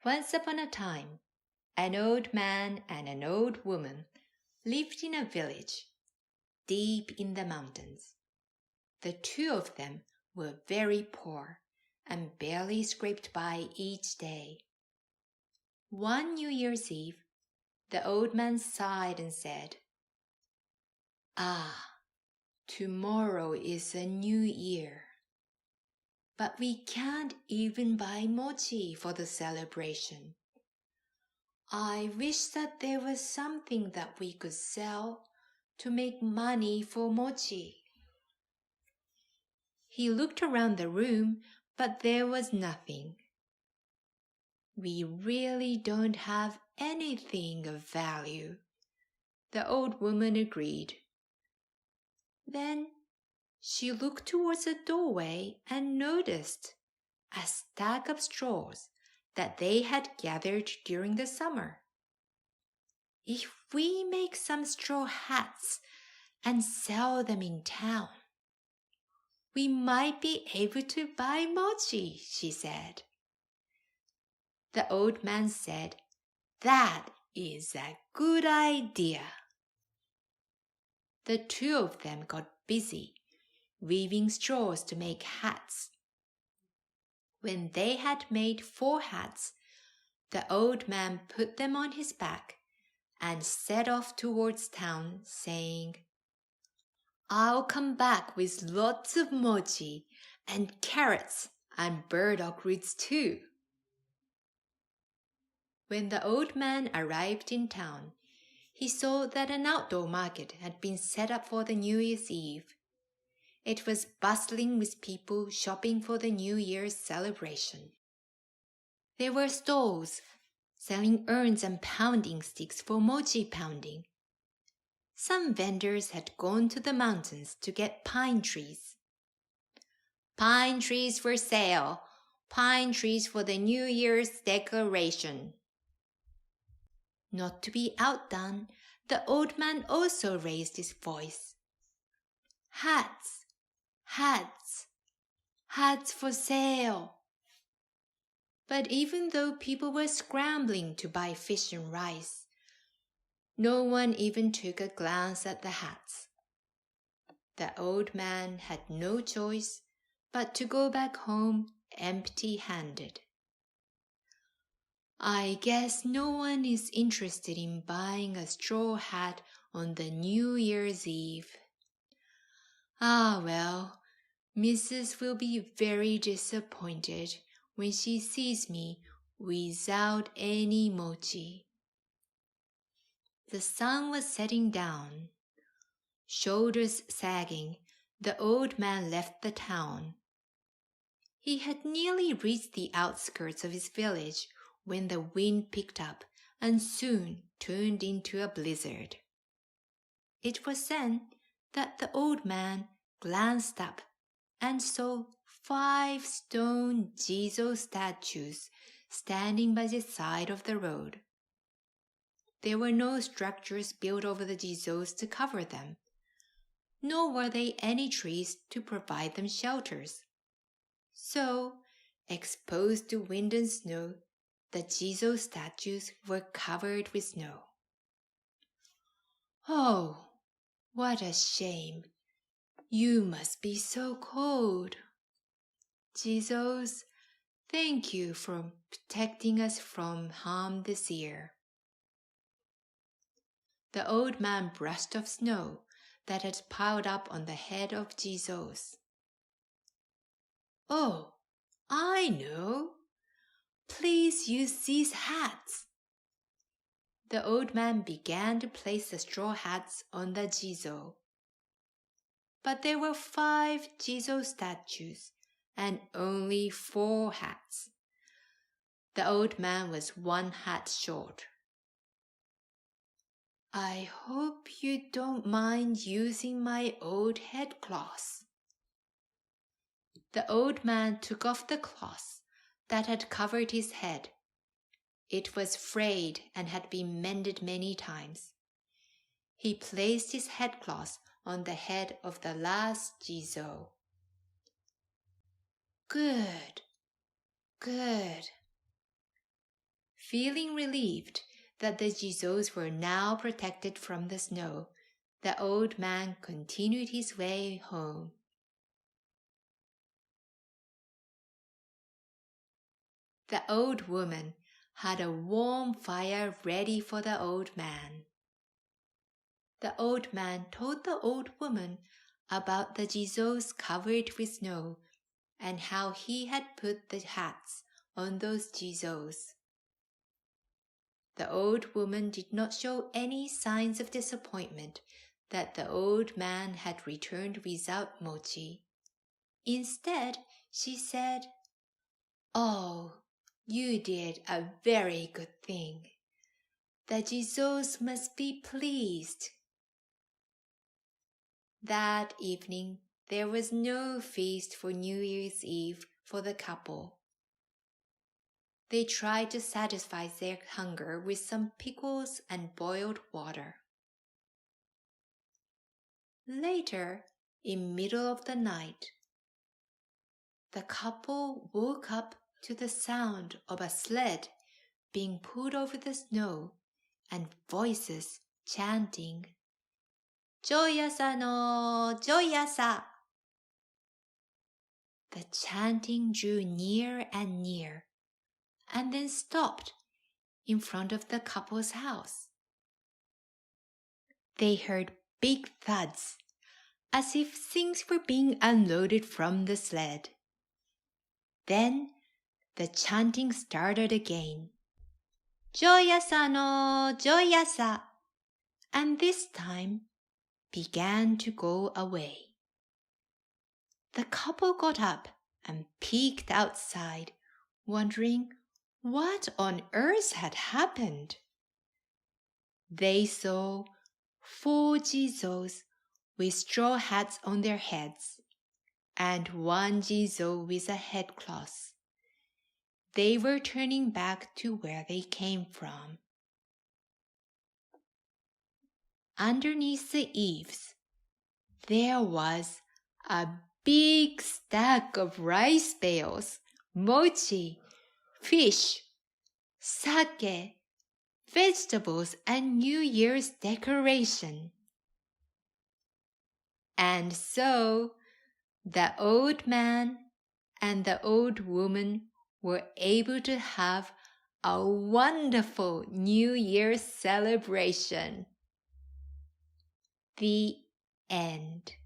Once upon a time, an old man and an old woman lived in a village deep in the mountains. The two of them were very poor and barely scraped by each day. One New Year's Eve, the old man sighed and said, "Ah, tomorrow is a new year. But we can't even buy mochi for the celebration. I wish that there was something that we could sell to make money for mochi." He looked around the room, but there was nothing. "We really don't have anything of value," the old woman agreed. Then she looked towards the doorway and noticed a stack of straws that they had gathered during the summer. "If we make some straw hats and sell them in town, we might be able to buy mochi," she said. The old man said, "That is a good idea." The two of them got busy weaving straws to make hats. When they had made 4 hats, the old man put them on his back and set off towards town, saying, "I'll come back with lots of mochi and carrots and burdock roots too." When the old man arrived in town, he saw that an outdoor market had been set up for the New Year's Eve. It was bustling with people shopping for the New Year's celebration. There were stalls selling urns and pounding sticks for mochi pounding. Some vendors had gone to the mountains to get pine trees. "Pine trees for sale! Pine trees for the New Year's decoration!" Not to be outdone, the old man also raised his voice. "Hats! Hats! Hats for sale!" But even though people were scrambling to buy fish and rice, no one even took a glance at the hats. The old man had no choice but to go back home empty-handed. "I guess no one is interested in buying a straw hat on the New Year's Eve. Ah, well, Mrs. will be very disappointed when she sees me without any mochi." The sun was setting down. Shoulders sagging, the old man left the town. He had nearly reached the outskirts of his village when the wind picked up and soon turned into a blizzard. It was then that the old man glanced up and saw 5 stone Jizo statues standing by the side of the road. There were no structures built over the Jizos to cover them, nor were there any trees to provide them shelters. So, exposed to wind and snow, the Jizo statues were covered with snow. "Oh, what a shame! You must be so cold. Jizos, thank you for protecting us from harm this year." The old man brushed off snow that had piled up on the head of Jizos. "Oh, I know. Please use these hats." The old man began to place the straw hats on the Jizo. But there were 5 Jizo statues and only 4 hats. The old man was 1 hat short. "I hope you don't mind using my old headcloth." The old man took off the cloth that had covered his head. It was frayed and had been mended many times. He placed his headcloth on the head of the last Jizo. "Good, good." Feeling relieved that the Jizos were now protected from the snow, the old man continued his way home. The old woman had a warm fire ready for the old man. The old man told the old woman about the Jizos covered with snow and how he had put the hats on those Jizos. The old woman did not show any signs of disappointment that the old man had returned without mochi. Instead, she said, "Oh, you did a very good thing. The Jizos must be pleased." That evening, there was no feast for New Year's Eve for the couple. They tried to satisfy their hunger with some pickles and boiled water. Later, in middle of the night, the couple woke up to the sound of a sled being pulled over the snow and voices chanting, "Joyasa no Joyasa." The chanting drew near and near, and then stopped in front of the couple's house. They heard big thuds, as if things were being unloaded from the sled. Then the chanting started again. "Joyasa no Joyasa," and this time began to go away. The couple got up and peeked outside, wondering what on earth had happened. They saw 4 Jizos with straw hats on their heads and 1 Jizo with a headcloth. They were turning back to where they came from. Underneath the eaves, there was a big stack of rice bales, mochi, fish, sake, vegetables, and New Year's decoration. And so, the old man and the old woman were able to have a wonderful New Year's celebration. The end.